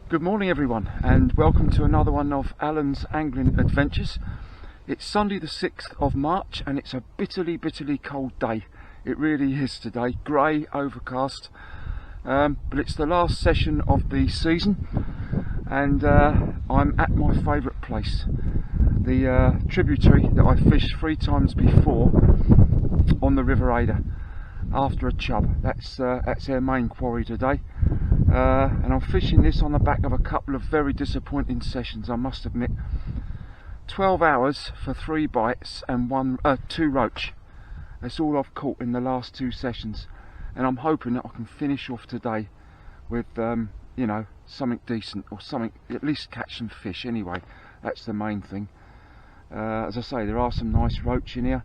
Good morning everyone, and welcome to another one of Alan's angling adventures. It's Sunday the 6th of March and it's a bitterly cold day. It really is today, grey, overcast, but it's the last session of the season and I'm at my favourite place, the tributary that I fished 3 times before on the River Adur after a chub. That's our main quarry today. And I'm fishing this on the back of a couple of very disappointing sessions, I must admit. 12 hours for 3 bites and 2 roach. That's all I've caught in the last 2 sessions, and I'm hoping that I can finish off today with you know, something decent, or something, at least catch some fish anyway. That's the main thing. As I say, there are some nice roach in here.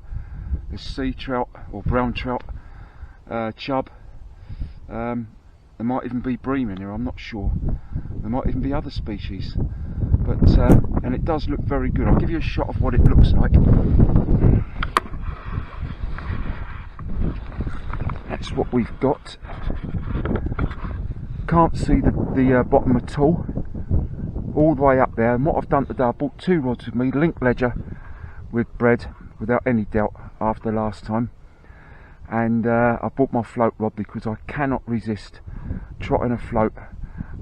There's sea trout or brown trout, chub. There might even be bream in here, I'm not sure. There might even be other species. But and it does look very good. I'll give you a shot of what it looks like. That's what we've got. Can't see the bottom at all the way up there. And what I've done today, I bought 2 rods with me, link ledger with bread, without any doubt, after last time. And I bought my float rod because I cannot resist trotting a float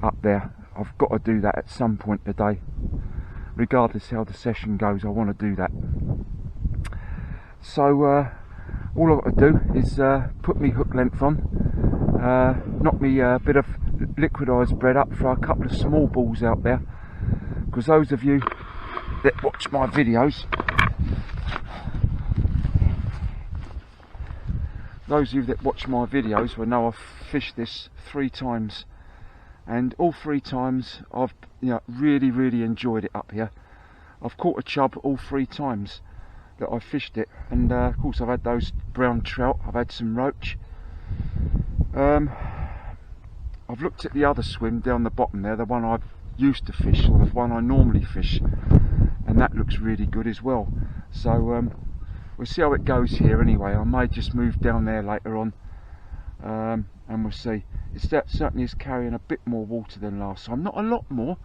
up there. I've got to do that at some point today, regardless how the session goes. I want to do that. So all I've got to do is put me hook length on, knock me a bit of liquidised bread up, throw a couple of small balls out there, because those of you that watch my videos, will know I've fished this 3 times, and all 3 times I've really enjoyed it up here. I've caught a chub all 3 times that I've fished it, and of course I've had those brown trout, I've had some roach. I've looked at the other swim down the bottom there, the one I've used to fish, or the one I normally fish, and that looks really good as well. So we'll see how it goes here anyway. I may just move down there later on, and we'll see. It certainly is carrying a bit more water than last time. Not a lot more,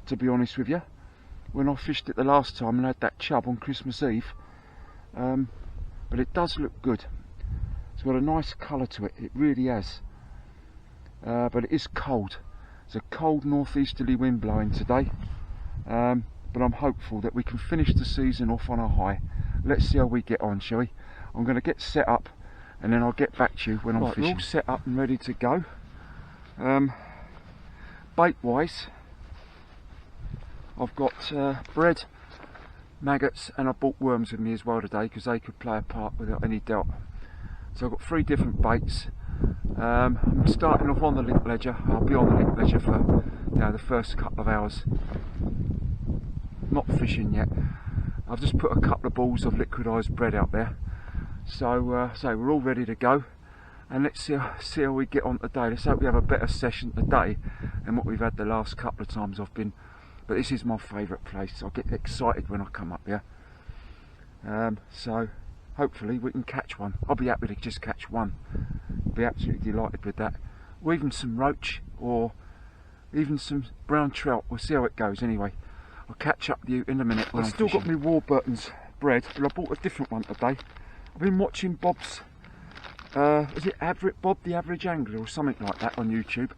to be honest with you, when I fished it the last time and had that chub on Christmas Eve. But it does look good. It's got a nice colour to it, it really has. But it is cold. It's a cold northeasterly wind blowing today. But I'm hopeful that we can finish the season off on a high. Let's see how we get on, shall we? I'm going to get set up and then I'll get back to you when I'm fishing. We're all set up and ready to go. Bait wise, I've got bread, maggots, and I bought worms with me as well today because they could play a part without any doubt. So I've got 3 different baits. I'm starting off on the link ledger. I'll be on the link ledger for the first couple of hours. Not fishing yet. I've just put a couple of balls of liquidised bread out there. So we're all ready to go, and let's see how we get on today. Let's hope we have a better session today than what we've had the last couple of times I've been. But this is my favourite place. I get excited when I come up here. So hopefully we can catch one. I'll be happy to just catch one. Be absolutely delighted with that. Or even some roach, or even some brown trout. We'll see how it goes anyway. I'll catch up with you in a minute. I've still got my Warburton's bread, but I bought a different one today. I've been watching Bob's is it Bob the Average Angler or something like that on YouTube,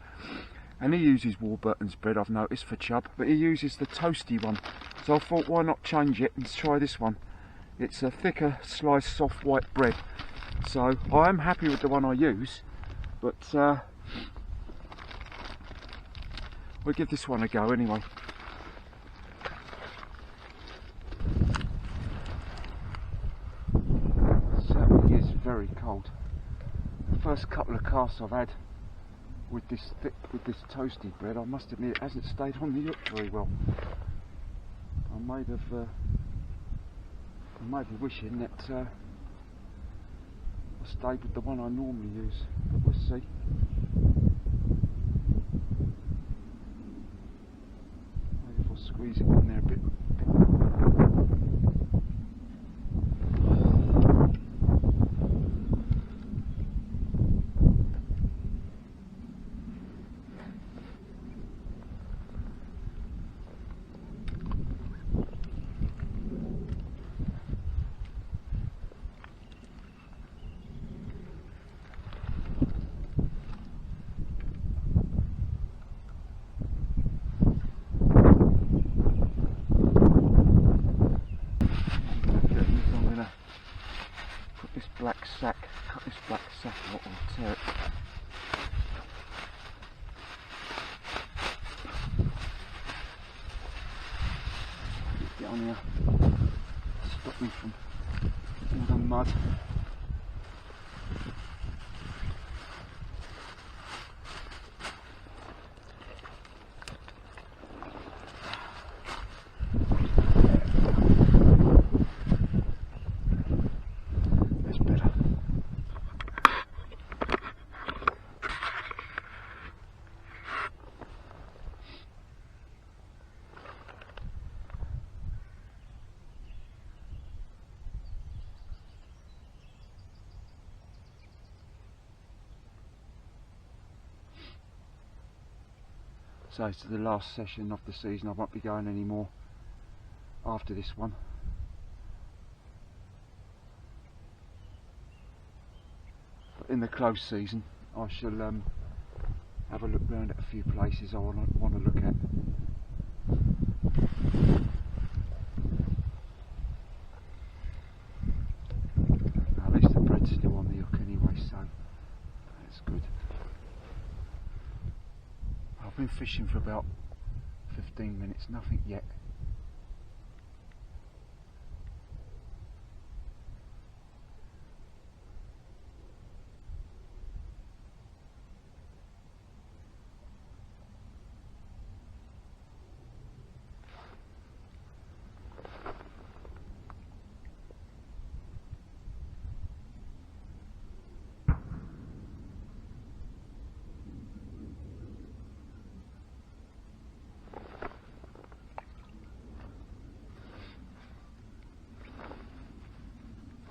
and he uses Warburton's bread, I've noticed, for chub, but he uses the toasty one, so I thought why not change it and try this one. It's a thicker sliced soft white bread, so I am happy with the one I use, but we'll give this one a go anyway. It certainly is very cold. The first couple of casts I've had with this toasty bread, I must admit it hasn't stayed on the hook very well. I may be wishing that I stayed with the one I normally use, but we'll see. Maybe if I squeeze it on there a bit. Cut this black sack out and tear it. Get on here, stop me from all the mud. So it's the last session of the season. I won't be going any more after this one. But in the close season I shall have a look round at a few places I want to look at. At least the bread's still on the hook anyway, so that's good. I've been fishing for about 15 minutes, nothing yet.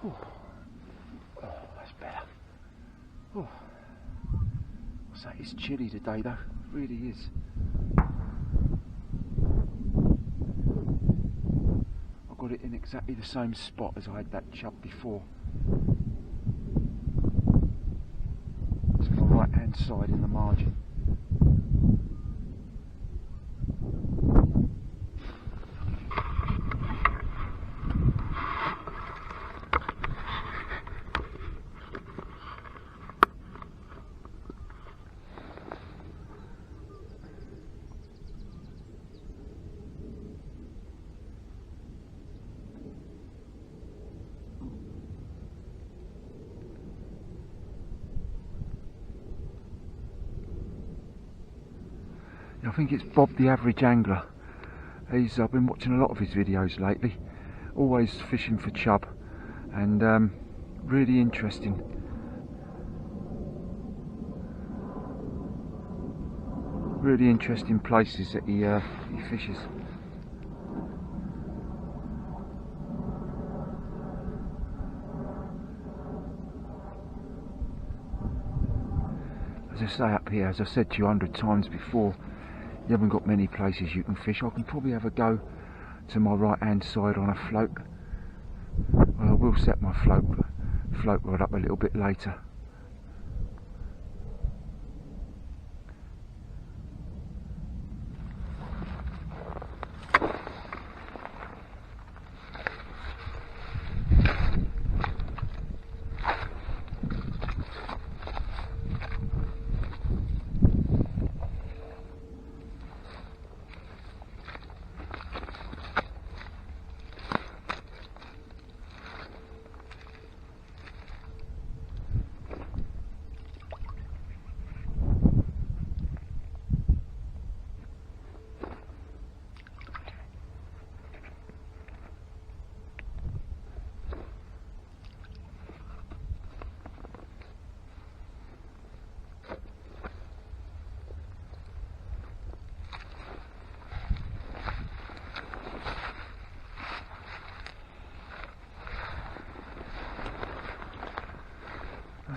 Oh, that's better. Oh, what's that? It's chilly today though, it really is. I got it in exactly the same spot as I had that chub before. It's on the right hand side in the margin. I think it's Bob the Average Angler. I've been watching a lot of his videos lately, always fishing for chub, and really interesting. Really interesting places that he fishes. As I say up here, as I've said to you 100 times before, you haven't got many places you can fish. I can probably have a go to my right hand side on a float. Well, I will set my float rod up a little bit later,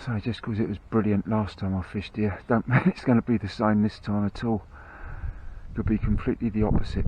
So just because it was brilliant last time I fished here, don't mean it's going to be the same this time at all. Could be completely the opposite.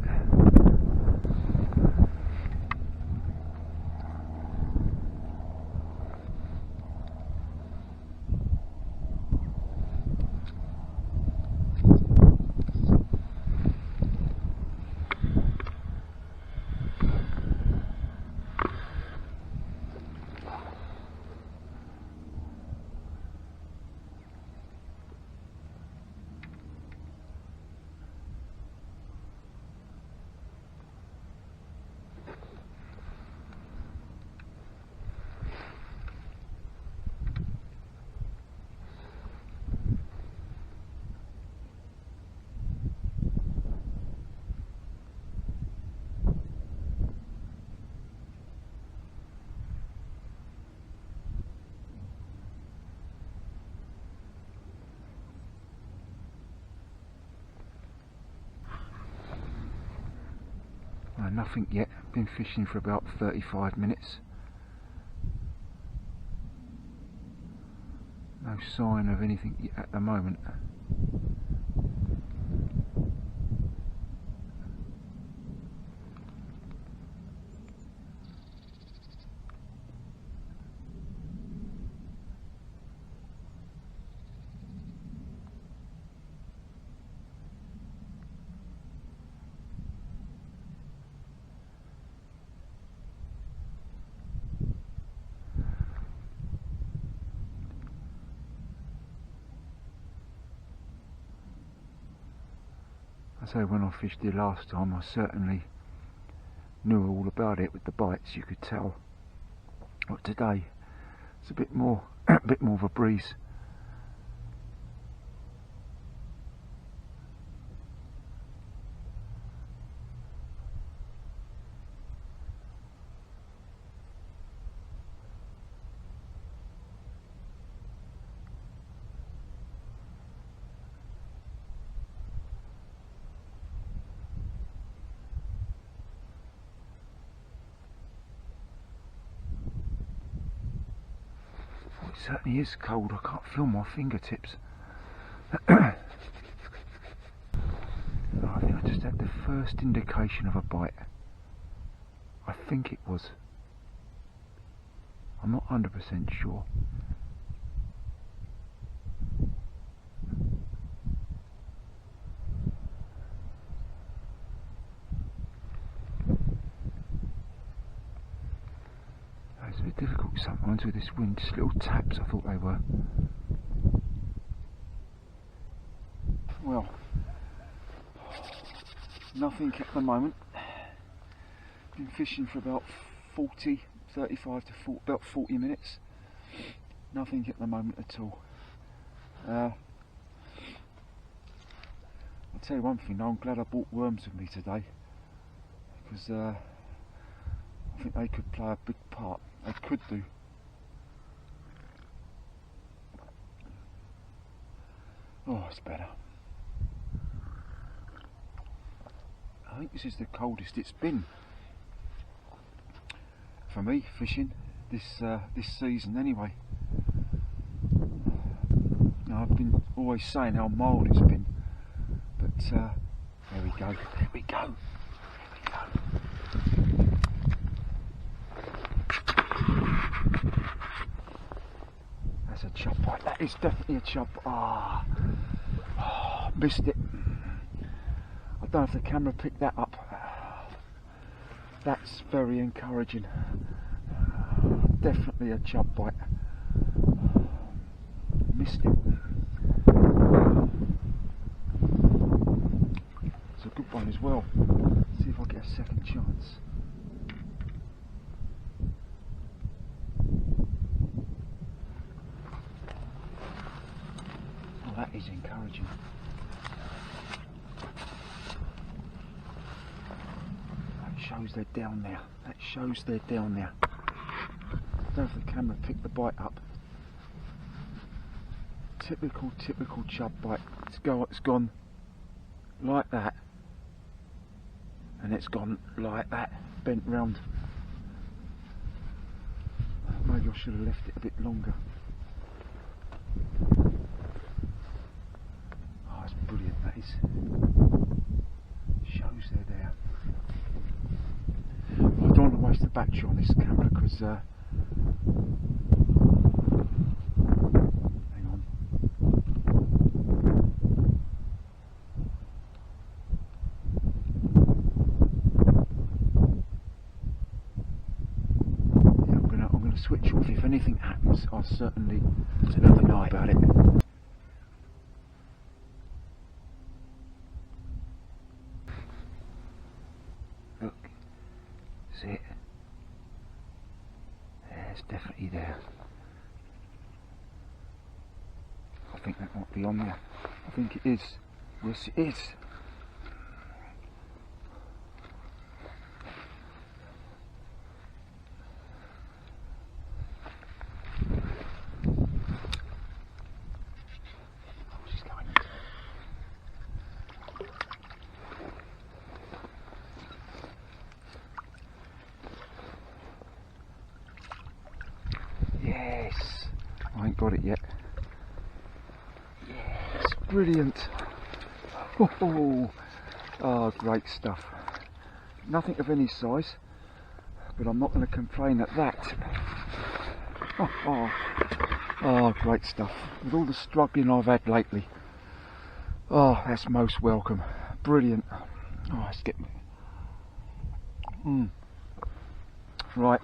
Nothing yet. Been fishing for about 35 minutes. No sign of anything yet at the moment. So when I fished here last time, I certainly knew all about it with the bites, you could tell. But today it's a bit more of a breeze. It certainly is cold. I can't feel my fingertips. I think I just had the first indication of a bite. I think it was. I'm not 100% sure. It's a bit difficult sometimes with this wind, just little taps I thought they were. Well, nothing at the moment. Been fishing for about 35 to 40, about 40 minutes. Nothing at the moment at all. I'll tell you one thing though, I'm glad I brought worms with me today, because I think they could play a big part. They could do. Oh, it's better. I think this is the coldest it's been for me fishing this season anyway. Now, I've been always saying how mild it's been, but there we go, there we go, there we go. That's a chub bite. That is definitely a chub. Ah, oh, missed it. I don't know if the camera picked that up. That's very encouraging. Definitely a chub bite. Missed it. It's a good one as well. Let's see if I get a second chance. Oh, that is encouraging. Shows they're down there. That shows they're down there. I don't know if the camera picked the bite up. Typical chub bite. It's gone like that, and it's gone like that, bent round. Maybe I should have left it a bit longer. is. Shows they're there. I don't want to waste the battery on this camera because hang on. Yeah, I'm gonna switch off. If anything happens, I'll certainly let you know about it. Look, see it? Yeah, it's definitely there. I think that might be on there. I think it is. Yes, it is. Oh, she's going into it. Yes, I ain't got it yet. Yes, brilliant. Oh, great stuff. Nothing of any size, but I'm not going to complain at that. Oh, great stuff. With all the struggling I've had lately. Oh, that's most welcome. Brilliant. Oh, let's get me. Right.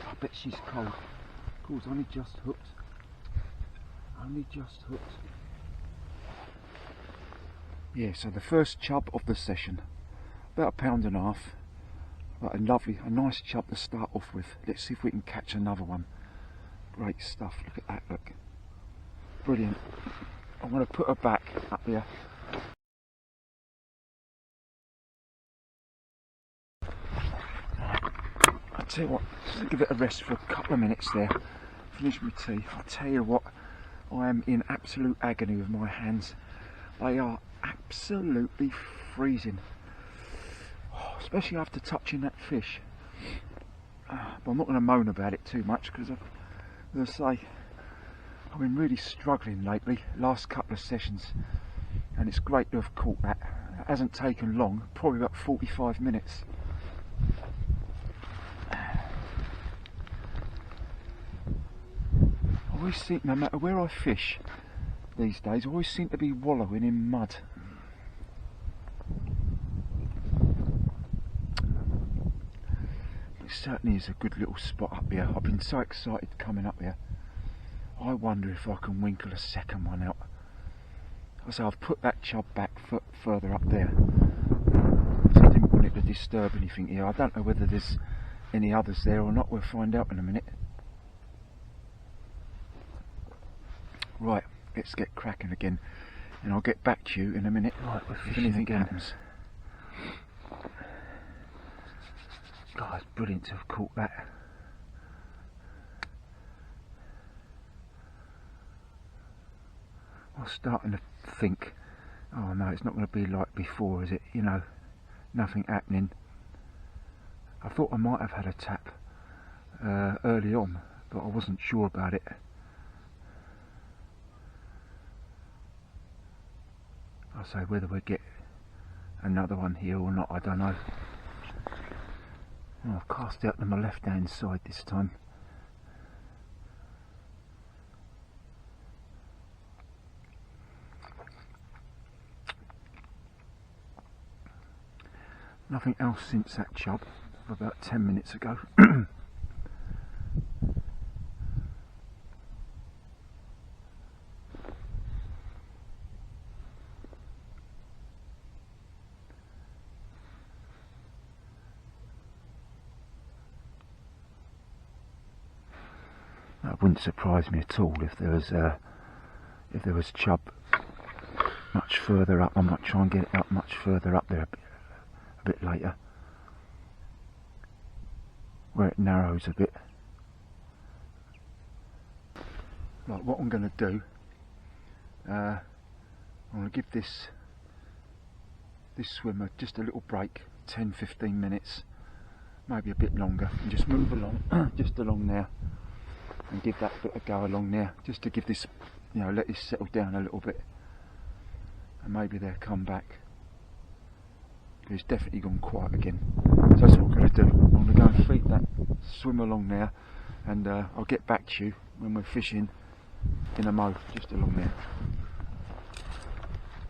I bet she's cold. Of course, only just hooked. Only just hooked. Yeah, so the first chub of the session. About £1.5 pounds. But a nice chub to start off with. Let's see if we can catch another one. Great stuff. Look at that, look. Brilliant. I'm going to put her back up there. I'll tell you what, just give it a rest for a couple of minutes there. Finish my tea. I'll tell you what, I am in absolute agony with my hands. They are absolutely freezing. Oh, especially after touching that fish. But I'm not going to moan about it too much because, as I say, I've been really struggling lately, last couple of sessions, and it's great to have caught that. It hasn't taken long, probably about 45 minutes. I always think, no matter where I fish these days, I always seem to be wallowing in mud. It certainly is a good little spot up here. I've been so excited coming up here. I wonder if I can winkle a second one out. So I've put that chub back further up there. So I didn't want it to disturb anything here. I don't know whether there's any others there or not. We'll find out in a minute. Right, let's get cracking again, and I'll get back to you in a minute if anything happens. God, it's brilliant to have caught that. I was starting to think, oh no, it's not going to be like before, is it? You know, nothing happening. I thought I might have had a tap early on, but I wasn't sure about it. I'll say whether we get another one here or not, I don't know. Oh, I've cast out to my left hand side this time. Nothing else since that chub of about 10 minutes ago. That wouldn't surprise me at all if there was chub much further up. I might try and get it up much further up there a bit later, where it narrows a bit. Right, what I'm going to do, I'm going to give this swimmer just a little break, 10-15 minutes, maybe a bit longer, and just move along, just along there, and give that bit a go along there, just to give this, you know, let this settle down a little bit. and maybe they'll come back. It's definitely gone quiet again. So that's what I'm going to do. I'm going to go and feed that, swim along there, and I'll get back to you when we're fishing in a mow just along there.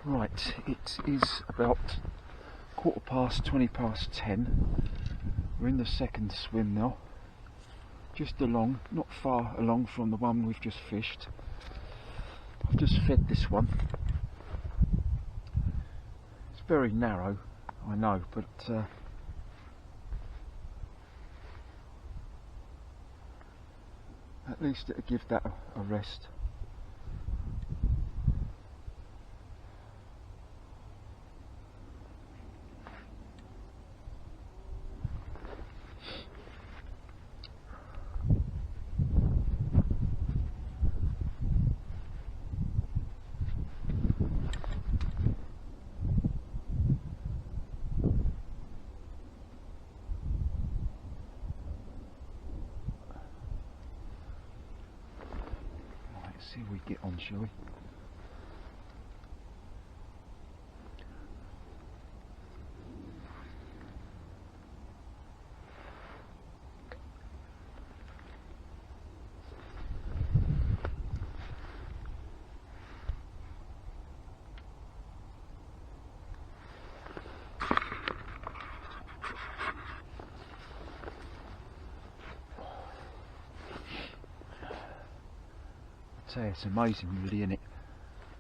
Right, it is about 10:15. We're in the second swim now, just along, not far along from the one we've just fished. I've just fed this one. It's very narrow, I know, but at least it'll give that a rest. See if we get on, shall we? It's amazing really, isn't it?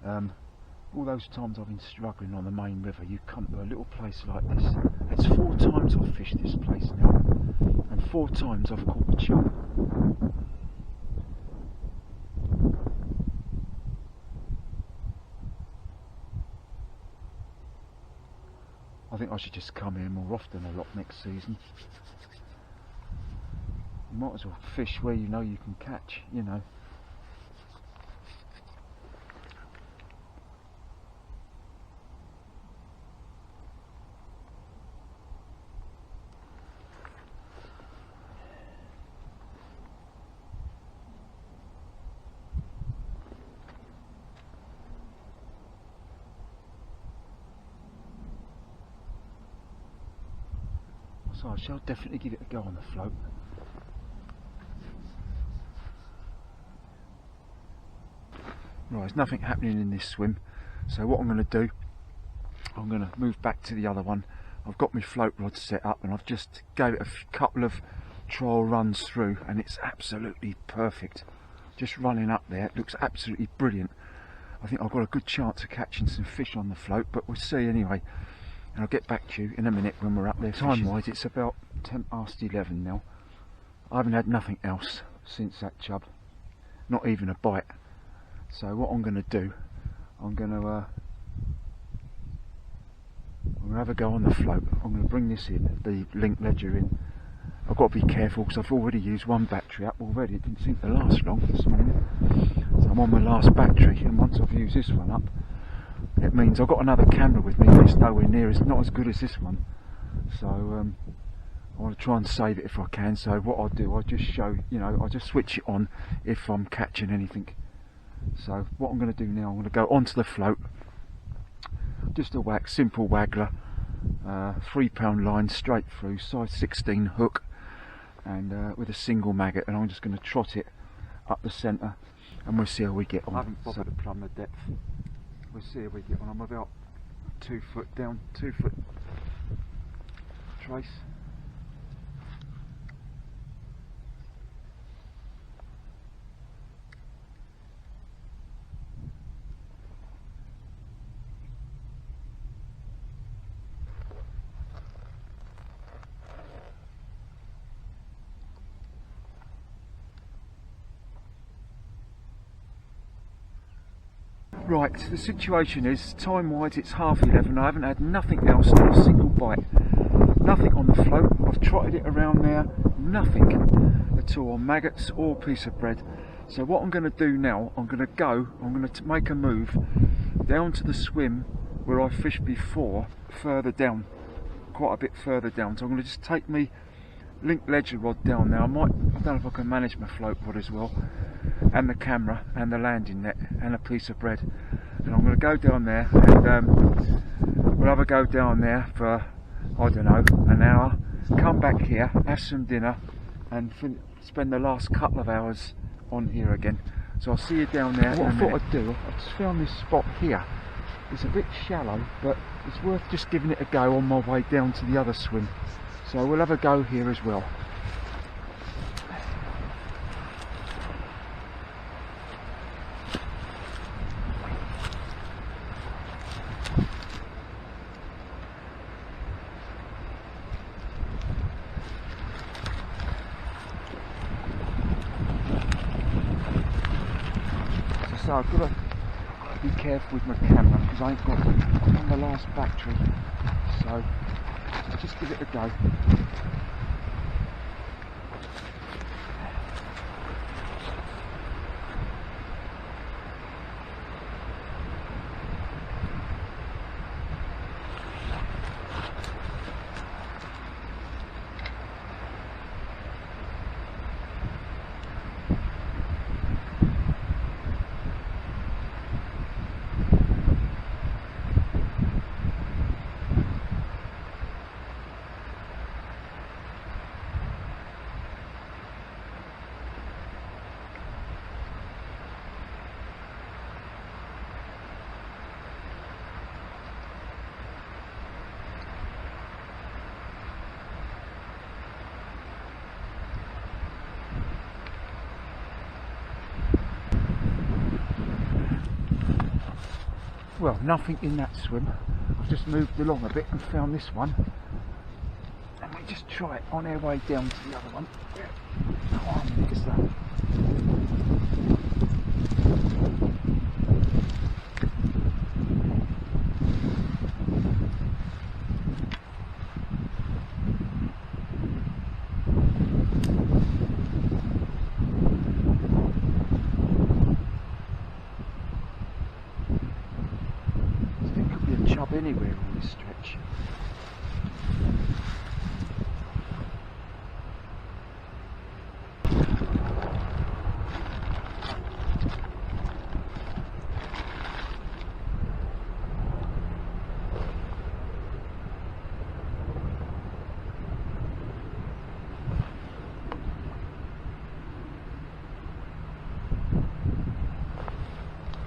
All those times I've been struggling on the main river, you come to a little place like this. It's 4 times I've fished this place now, and 4 times I've caught a chub. I think I should just come here more often a lot next season. You might as well fish where you know you can catch, you know. So I shall definitely give it a go on the float. Right, there's nothing happening in this swim, so what I'm going to do, I'm going to move back to the other one. I've got my float rod set up and I've just gave it a couple of trial runs through and it's absolutely perfect. Just running up there, it looks absolutely brilliant. I think I've got a good chance of catching some fish on the float, but we'll see anyway. And I'll get back to you in a minute when we're up there. Time wise it's about 11:10 now. I haven't had nothing else since that chub, not even a bite. So what I'm going to do, I'm going to have a go on the float. I'm going to bring this in, the link ledger in. I've got to be careful because I've already used one battery up already. It didn't seem to last long this morning. So I'm on my last battery, and once I've used this one up, it means I've got another camera with me, but it's nowhere near, it's not as good as this one. So I want to try and save it if I can. So what I'll do, I'll just show, you know, I'll just switch it on if I'm catching anything. So what I'm going to do now, I'm going to go onto the float, just a whack, simple waggler, 3-pound line straight through, size 16 hook, and with a single maggot, and I'm just going to trot it up the centre and we'll see how we get on. I haven't bothered to plumb the depth. We'll see how we get on. I'm about 2 foot down, 2 foot trace. Right, the situation is, time-wise it's 11:30. I haven't had nothing else, not a single bite. Nothing on the float. I've trotted it around there, nothing at all, maggots or piece of bread. So what I'm going to do now, I'm going to make a move down to the swim where I fished before, further down, quite a bit further down. So I'm going to just take me link ledger rod down there. I don't know if I can manage my float rod as well, and the camera and the landing net and a piece of bread. And I'm going to go down there and we'll have a go down there for, I don't know, an hour, come back here, have some dinner and spend the last couple of hours on here again. So I'll see you down there. What I thought I'd do, I just found this spot here. It's a bit shallow, but it's worth just giving it a go on my way down to the other swim. So we'll have a go here as well. So I've got to be careful with my camera because I ain't got I'm on the last battery, so I'll just give it a go. Well, nothing in that swim. I've just moved along a bit and found this one. And we just try it on our way down to the other one. Oh, how big is that? Chub anywhere on this stretch.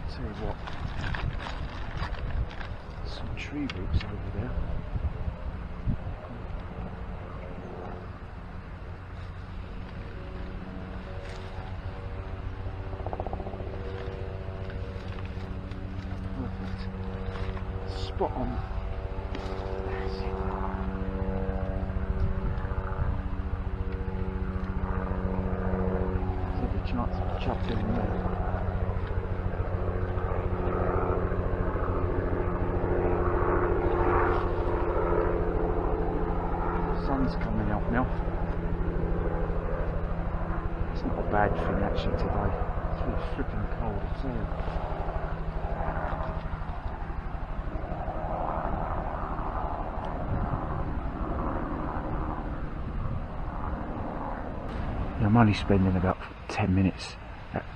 Tell you what, some tree roots over there. Perfect. Spot on. There's every chance of chub in there. Sun's coming out now. It's not a bad thing actually today. It's really flipping cold, I tell you. Yeah, I'm only spending about 10 minutes,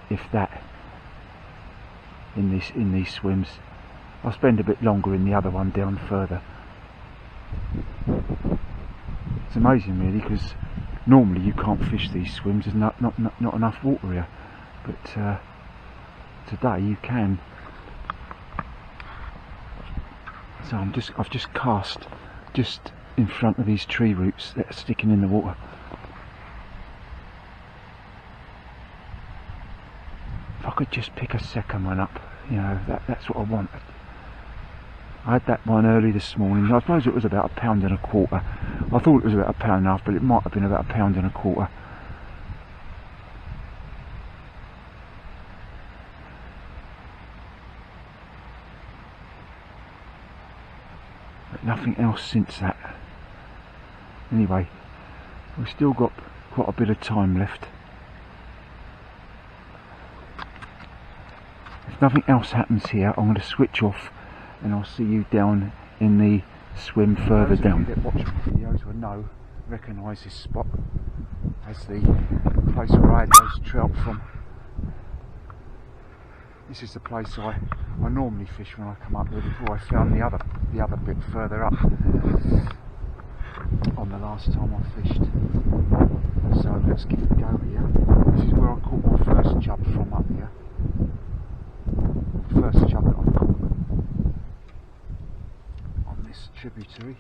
if that, in these swims. I'll spend a bit longer in the other one down further. It's amazing really, because normally you can't fish these swims, there's not enough water here, but today you can. So I've just cast just in front of these tree roots that are sticking in the water. If I could just pick a second one up, you know, that's what I want. I had that one early this morning. I suppose it was about £1.25. I thought it was about £1.50, but it might have been about £1.25. But nothing else since that. Anyway, we've still got quite a bit of time left. If nothing else happens here, I'm going to switch off and I'll see you down in the swim further down. Those that watch my videos will know recognise this spot as the place where I had those trout from. This is the place I normally fish when I come up here, before I found the other bit further up on the last time I fished. So let's give it a go here. This is where I caught my first chub from up here. The first chub that I caught on this tributary.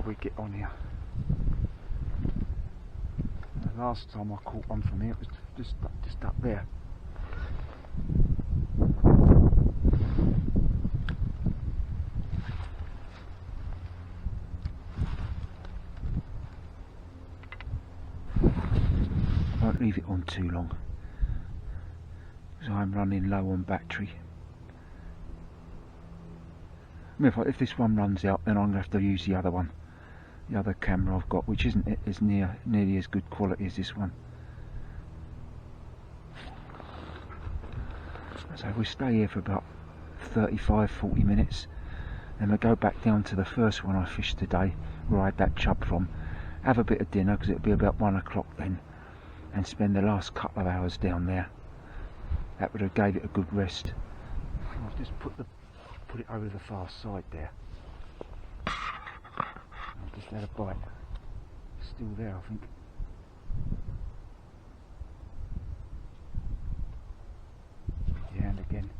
We get on here. The last time I caught one from here, it was just up there. Won't leave it on too long because I'm running low on battery. I mean, if this one runs out, then I'm going to have to use the other one. The other camera I've got, which isn't as nearly as good quality as this one. So we stay here for about 35-40 minutes, then we go back down to the first one I fished today, where I had that chub from, have a bit of dinner because it'll be about 1 o'clock then, and spend the last couple of hours down there. That would have gave it a good rest. I've just put it over the far side there. I've just had a bite. Still there, I think. Yeah, and again.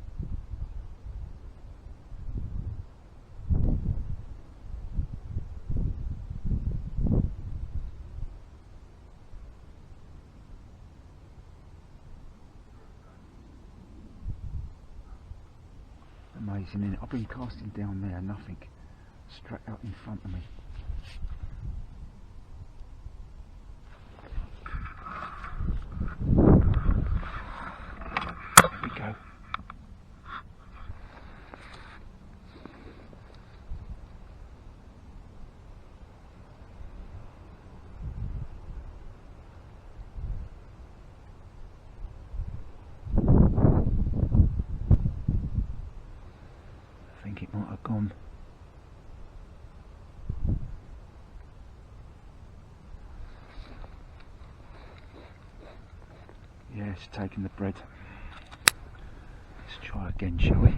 Amazing, isn't it? I've been casting down there, nothing. Straight out in front of me. There we go. I think it might have gone. Yeah, it's taking the bread. Let's try again, shall we?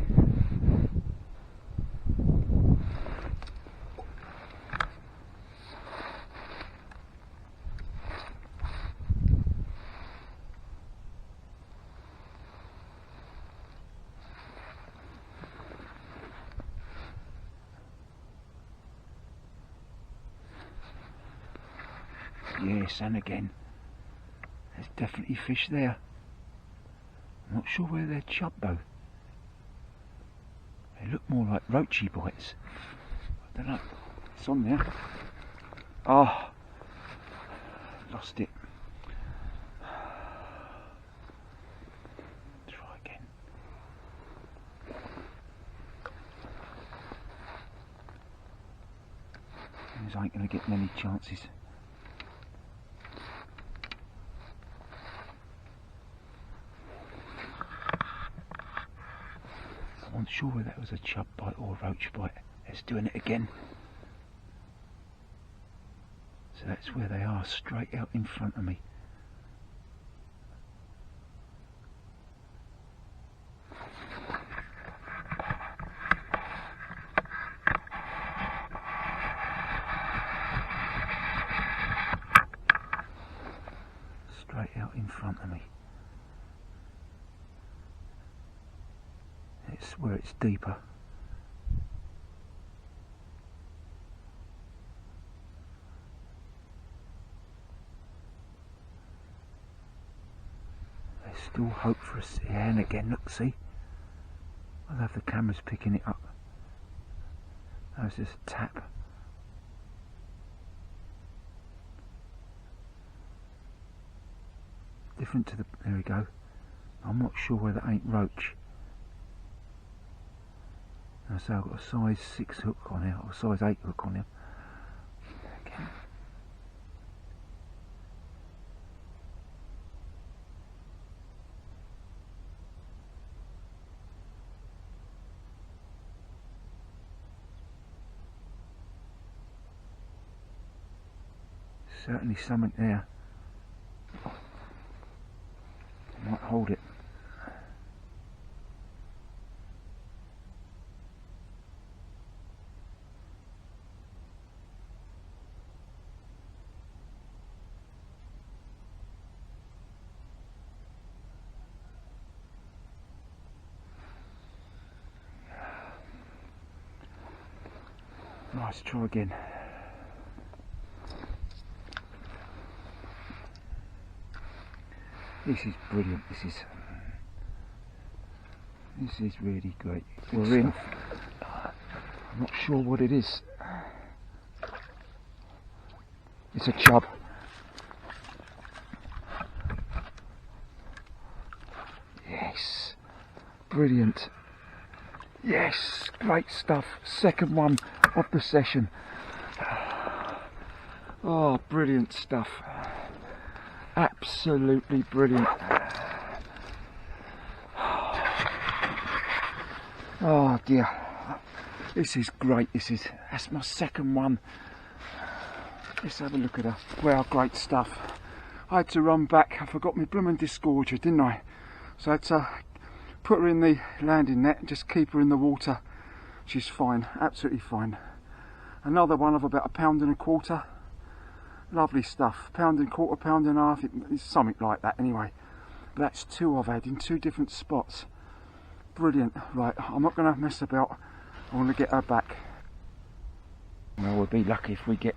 Yes, and again. There's definitely fish there. I'm not sure where they're chub though. They look more like roachy bites. I don't know. It's on there. Oh, lost it. Try again. I ain't going to get many chances. I wasn't sure whether that was a chub bite or a roach bite. It's doing it again. So that's where they are, straight out in front of me. Straight out in front of me. It's where it's deeper. Still hope for us. Yeah, and again, look, see? I love the cameras picking it up. That was just a tap. Different to the, there we go. I'm not sure whether that ain't roach. And so I've got a size 6 hook on here, or size 8 hook on here. Again. Certainly something there. Might hold it. Right, let's try again. This is brilliant. This is really great. We're in. I'm not sure what it is. It's a chub. Yes, brilliant. Yes, great stuff. Second one of the session. Oh, brilliant stuff. Absolutely brilliant. Oh dear, this is great. That's my second one. Let's have a look at her. Wow, great stuff. I had to run back. I forgot my blooming disgorger, didn't I? So I had to put her in the landing net and just keep her in the water. She's fine, absolutely fine. Another one of about 1.25 pounds. Lovely stuff. 1.25 pounds, £1.50. It's something like that anyway. But that's 2 I've had in 2 different spots. Brilliant. Right, I'm not going to mess about. I want to get her back. Well, we'll be lucky if we get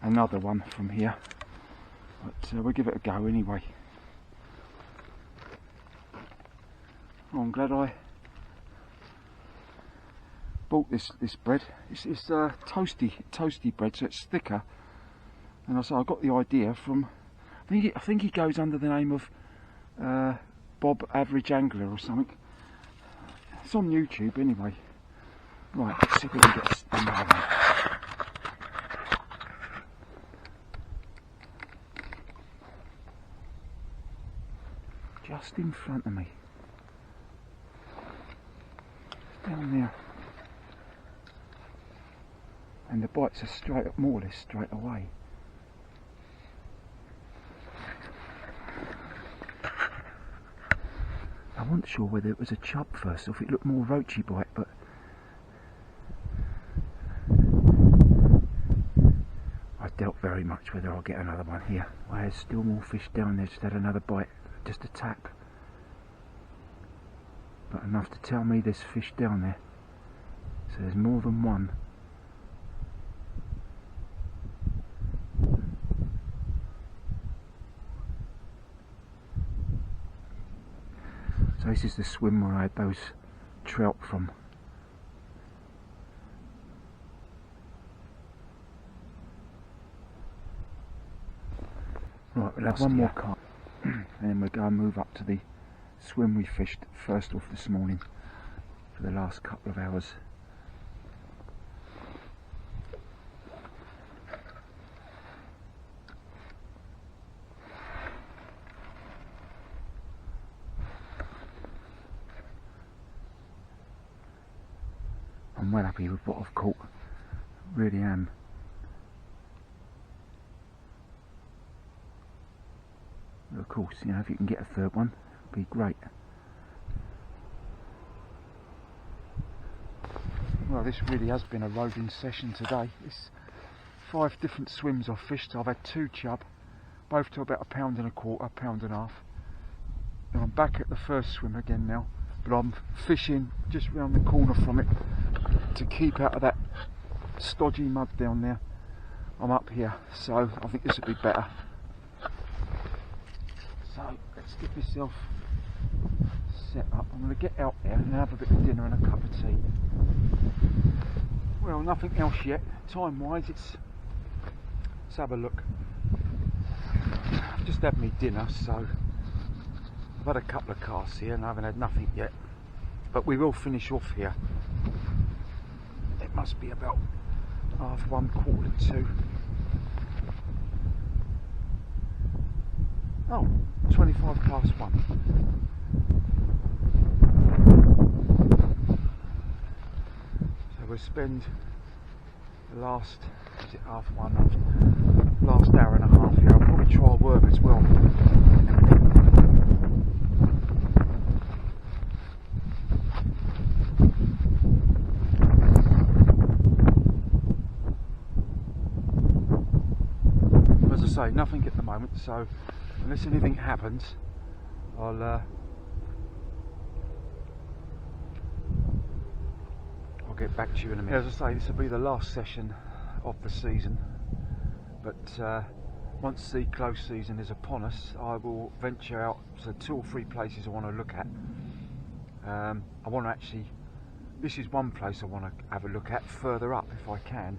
another one from here. But we'll give it a go anyway. Oh, I'm glad I bought this bread. It's toasty bread, so it's thicker. And I got the idea from, I think he goes under the name of Bob Average Angler or something. It's on YouTube anyway. Right, let's see if we can get another one. Just in front of me. It's down there. And the bites are straight up, more or less straight away. I wasn't sure whether it was a chub first or if it looked more roachy bite, but I doubt very much whether I'll get another one here. There's still more fish down there, just had another bite, just a tap. But enough to tell me there's fish down there. So there's more than one. So this is the swim where I had those trout from. Right, we'll have one more cart and then we'll go and move up to the swim we fished first off this morning for the last couple of hours. I'm well happy with what I've caught, really am. But of course, you know, if you can get a third one, it'd be great. Well, this really has been a roving session today. It's 5 different swims I've fished. I've had 2 chub, both to about £1.25, £1.50. And I'm back at the first swim again now, but I'm fishing just round the corner from it to keep out of that stodgy mud down there. I'm up here, so I think this would be better. So let's give myself set up. I'm going to get out there and have a bit of dinner and a cup of tea. Well, nothing else yet. Time wise, let's have a look. I've just had me dinner, so I've had a couple of casts here and I haven't had nothing yet. But we will finish off here. It must be about 1:30, 2:15. Oh, 1:25. So we'll spend the last, is it 1:30, last hour and a half here. I'll probably try a word as well in a minute. As I say, nothing at the moment, so unless anything happens, I'll get back to you in a minute. As I say, this will be the last session of the season, but once the close season is upon us, I will venture out to 2 or 3 places I want to look at. I want to actually, this is one place I want to have a look at further up if I can.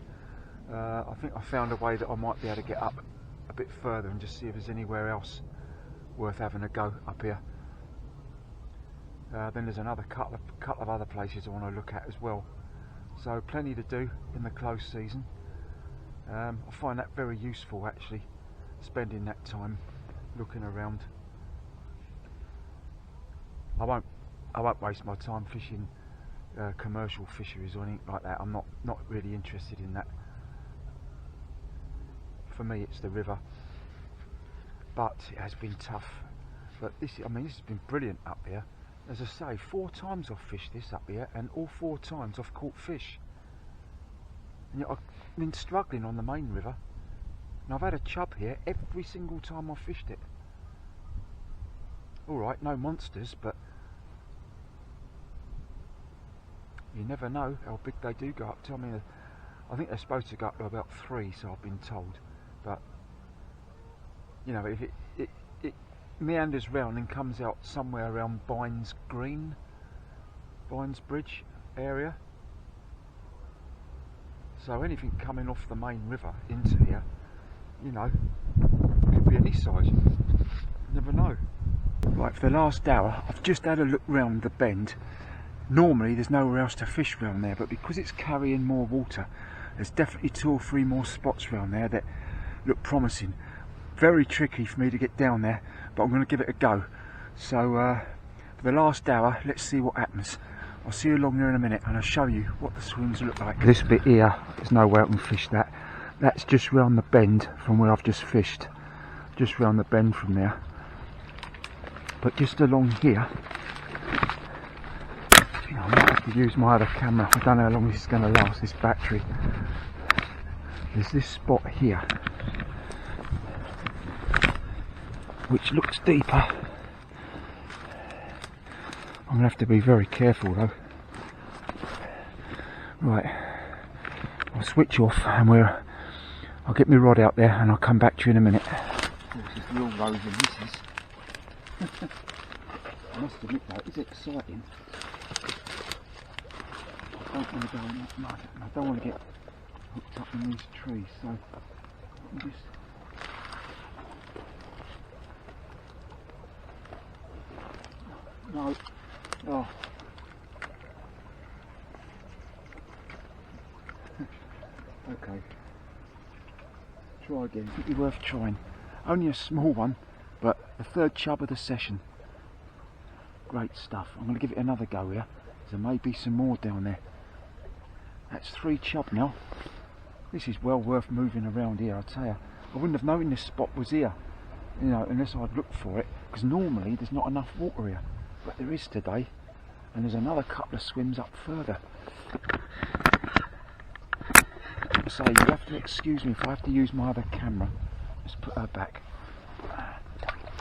I think I found a way that I might be able to get up a bit further and just see if there's anywhere else worth having a go up here. Then there's another couple of other places I want to look at as well. So plenty to do in the close season. I find that very useful actually, spending that time looking around. I won't waste my time fishing commercial fisheries or anything like that. I'm not really interested in that. For me, it's the river, but it has been tough. But this has been brilliant up here. As I say, 4 times I've fished this up here, and all 4 times I've caught fish. And yet I've been struggling on the main river, and I've had a chub here every single time I've fished it. All right, no monsters, but you never know how big they do go up to. I mean, I think they're supposed to go up to about 3, so I've been told. But you know, if it meanders round and comes out somewhere around Bynes Bridge area, so anything coming off the main river into here, you know, could be any size. Never know. Right, for the last hour, I've just had a look round the bend. Normally there's nowhere else to fish round there, but because it's carrying more water, there's definitely 2 or 3 more spots round there that look promising. Very tricky for me to get down there, but I'm going to give it a go. So for the last hour, let's see what happens. I'll see you along there in a minute and I'll show you what the swims look like. This bit here, there's no way I can fish that. That's just round the bend from where I've just fished. Just round the bend from there. But just along here, I might have to use my other camera. I don't know how long this is going to last, this battery. There's this spot here, which looks deeper. I'm going to have to be very careful though. Right, I'll switch off and I'll get my rod out there and I'll come back to you in a minute. This is real roving, this is. I must admit though, it's exciting. I don't want to go in that mud and I don't want to get hooked up in these trees, so I'll just no. Oh. Okay. Try again. It'd be worth trying. Only a small one, but the 3rd chub of the session. Great stuff. I'm going to give it another go here. There may be some more down there. That's 3 chub now. This is well worth moving around here, I tell you. I wouldn't have known this spot was here, you know, unless I'd looked for it, because normally there's not enough water here. But there is today, and there's another couple of swims up further. So you have to excuse me if I have to use my other camera. Let's put her back.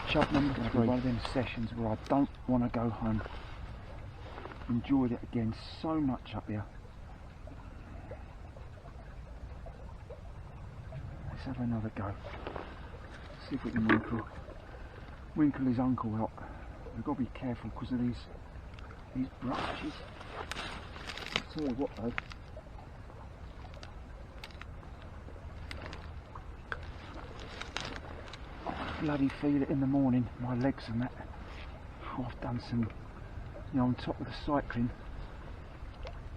Chub number 3, one of them sessions where I don't want to go home. Enjoyed it again so much up here. Let's have another go. See if we can winkle his uncle out We've got to be careful because of these branches. I'll tell you what though, I bloody feel it in the morning, my legs and that. Oh, I've done some, you know, on top of the cycling,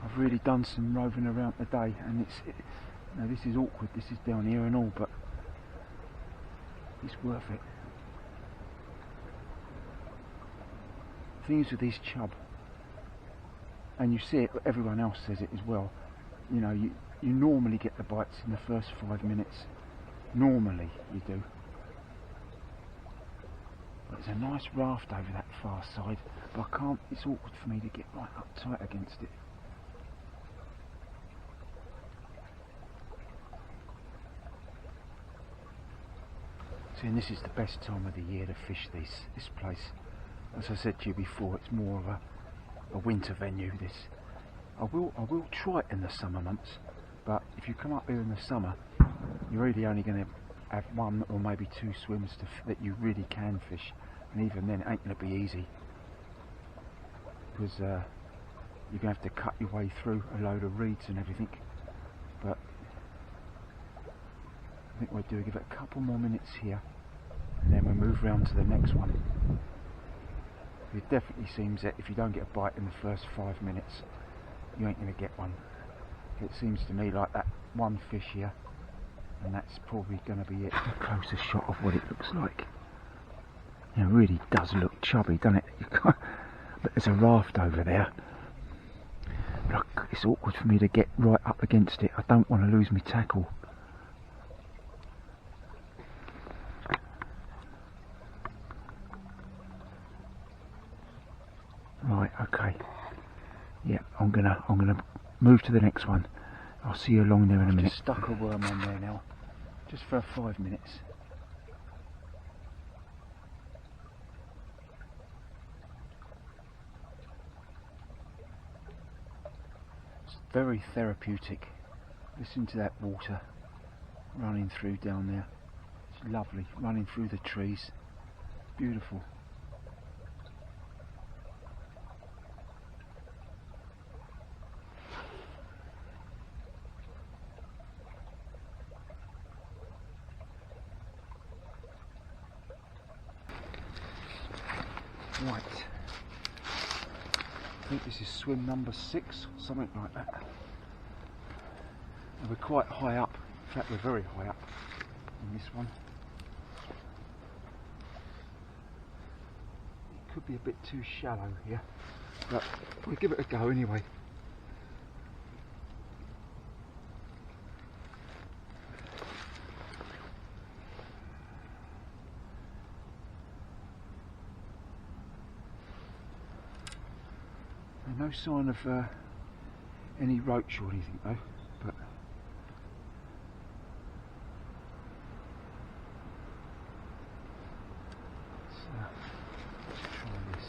I've really done some roving around today, and you know, this is awkward, this is down here and all, but it's worth it. Things with these chub, and you see it, everyone else says it as well, you know, you normally get the bites in the first 5 minutes. Normally you do. But there's a nice raft over that far side, but I can't, it's awkward for me to get right up tight against it. See, and this is the best time of the year to fish this place. As I said to you before, it's more of a winter venue, this. I will try it in the summer months, but if you come up here in the summer, you're really only going to have 1 or maybe 2 swims that you really can fish, and even then it ain't going to be easy, because you're going to have to cut your way through a load of reeds and everything. But I think we'll give it a couple more minutes here, and then we'll move round to the next one. It definitely seems that if you don't get a bite in the first 5 minutes, you ain't going to get one. It seems to me like that one fish here, and that's probably going to be it. A closer shot of what it looks like. It really does look chubby, doesn't it? But there's a raft over there. But it's awkward for me to get right up against it. I don't want to lose my tackle. Right, okay. Yeah, I'm gonna move to the next one. I'll see you along there in a minute. Just stuck a worm on there now, just for 5 minutes. It's very therapeutic. Listen to that water running through down there. It's lovely, running through the trees. Beautiful. Right, I think this is swim number 6, something like that. And we're quite high up, in fact we're very high up in this one. It could be a bit too shallow here, but we'll give it a go anyway. No sign of any roach or anything though, but let's try this.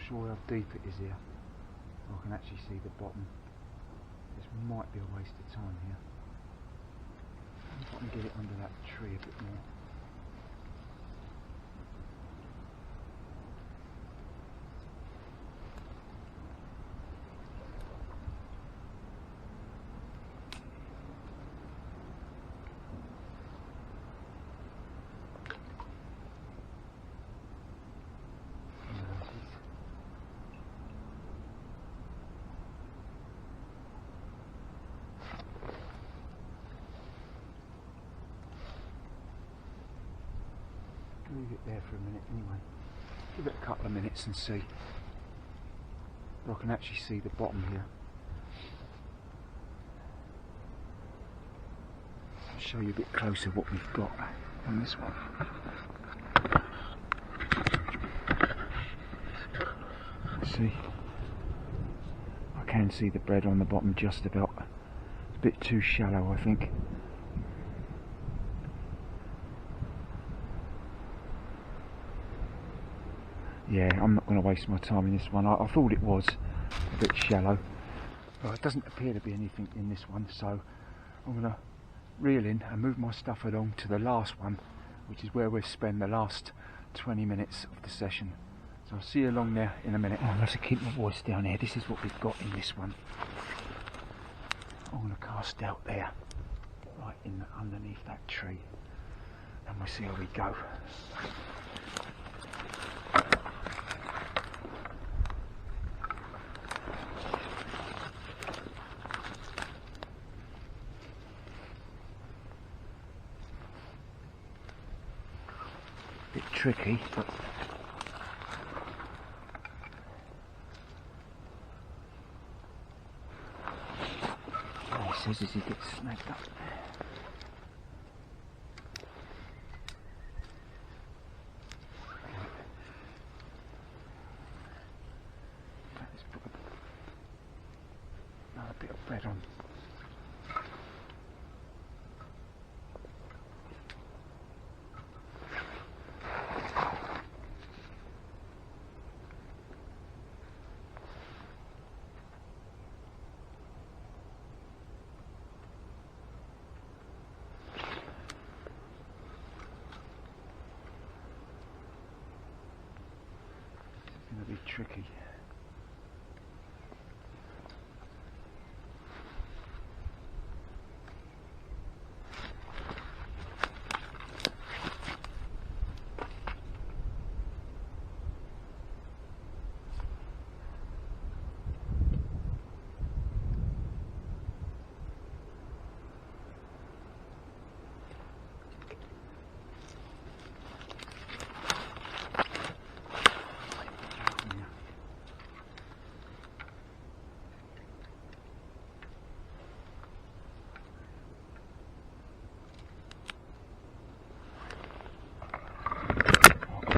Sure how deep it is here. I can actually see the bottom. This might be a waste of time here. If I can get it under that tree a bit more. Leave it there for a minute anyway. Give it a couple of minutes and see. But I can actually see the bottom here. I'll show you a bit closer what we've got on this one. See, I can see the bread on the bottom just about. It's a bit too shallow, I think. Yeah, I'm not going to waste my time in this one. I thought it was a bit shallow, but it doesn't appear to be anything in this one, so I'm going to reel in and move my stuff along to the last one, which is where we'll spend the last 20 minutes of the session. So I'll see you along there in a minute. Oh, let's keep my voice down here. This is what we've got in this one. I'm going to cast out there, right in underneath that tree, and we'll see how we go. Bit tricky, but he says as he gets snagged up. Let's put another bit of bread on. Going to be tricky.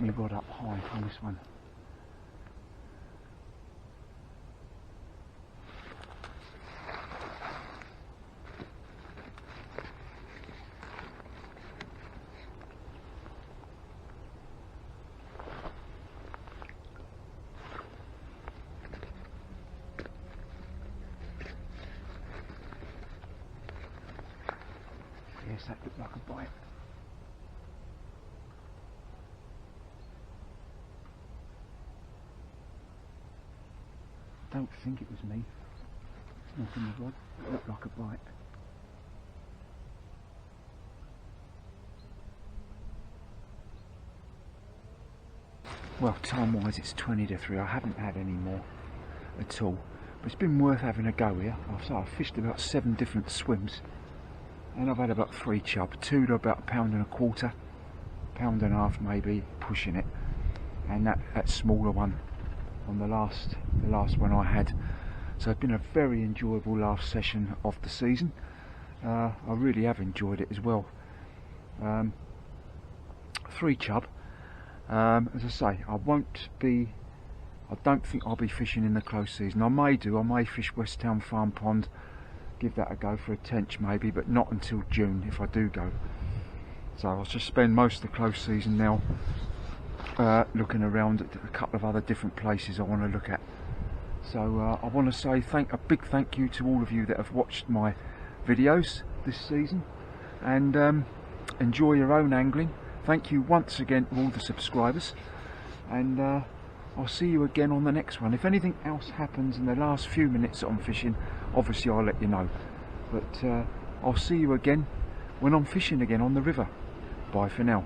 Me rod up high on this one. Yes, that looked like a bite. Don't think it was me. It's not in the rod. It looked like a bite. Well, time wise it's 20 to 3. I haven't had any more at all, but it's been worth having a go here. I've fished about 7 different swims, and I've had about 3 chub. 2 to about £1.25, £1.5 maybe, pushing it, and that smaller one on the last one I had. So it's been a very enjoyable last session of the season. I really have enjoyed it as well. 3 chub. As I say, I don't think I'll be fishing in the close season. I may fish West Town Farm Pond, give that a go for a tench maybe, but not until June if I do go. So I'll just spend most of the close season now looking around at a couple of other different places I want to look at. So I want to say a big thank you to all of you that have watched my videos this season, and enjoy your own angling. Thank you once again to all the subscribers, and I'll see you again on the next one. If anything else happens in the last few minutes that I'm fishing, obviously I'll let you know, but I'll see you again when I'm fishing again on the river. Bye for now.